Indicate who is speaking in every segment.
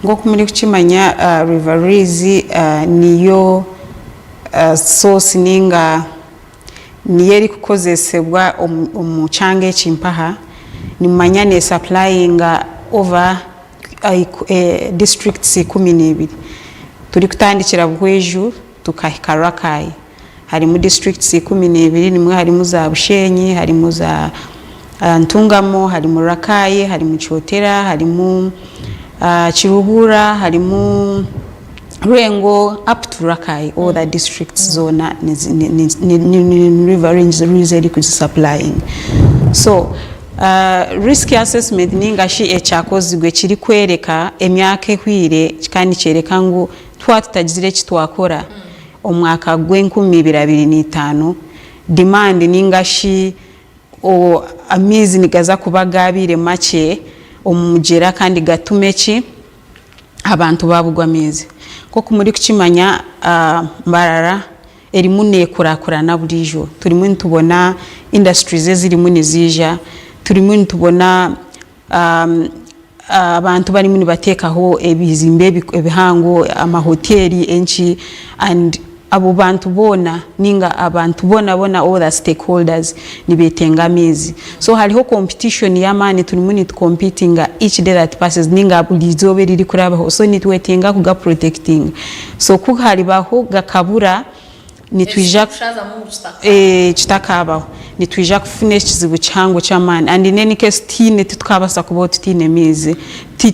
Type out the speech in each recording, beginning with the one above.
Speaker 1: ngo kumuri kuchimanya River Rizi niyo source ninga niyeri kukozesebwa umuchange chimpaha nimanya ne supplying over districts 12 turi kutandikira bweju tukahikarakai hari mu districts 12 nimwe hari mu za Bushenyi hari mu za Ntungamo hari mu Rakai hari mu Chotera hari mu Chiruhura hari mu Rengo up to Rakai all the districts zona ni River Rizi could supplying. So risk assessment ningashi echakozigwe kiri kwereka emyaka kwire kandi cyereka ngo twatagizire kitwakora omwaka gw'2025 demand ningashi o amizi nigaza kubagabire make omugera kandi gatumeki abantu babugwa amizi koko muri kukimanya mbarara erimu nekurakurana burijo turimo ntubona industries zirimo nizija turimo ntubona abantu bari muni batekaho ebizimbe ebihango amahoteli enchi and abo bantu bona ninga abantu bona all the stakeholders nibetenga mizi so haliho competition yamani turimo ni competing each day that passes ninga bulizobe riri kurabaho so nitwetenga kuga protecting so ku halibaho gakabura nitwija kitakabaho nitwija kufune kizibu cyango cyamani and in any case tine tukabasa kubo tine mizi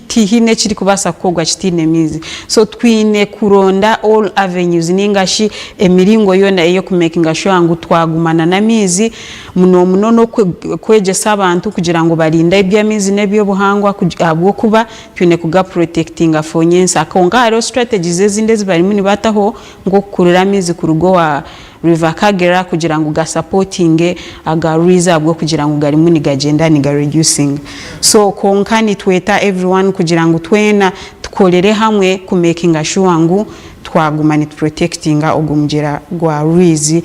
Speaker 1: tihine kiri kubasa kogwa kitine mizi so twine kuronda all avenues ningashi emiringo yona eyo kumakinga sure ngo twagumana na mizi muno no kwegesa abantu kugira ngo barinda ibya mizi nebyo buhangwa abwo kuba twine kuga protecting afonyensa akonga haro strategies ezinde zibari muni bataho ngo kurura mizi ku rugo wa River Kagera kugira ngo ga supporting aga reserve bwo kugira ngo gari muni gagenda ni ga reducing so konkani tweta everyone kugira ngo twena tukolere hamwe ku making sure ngo twagumana protecting ogumjera gwa Rizi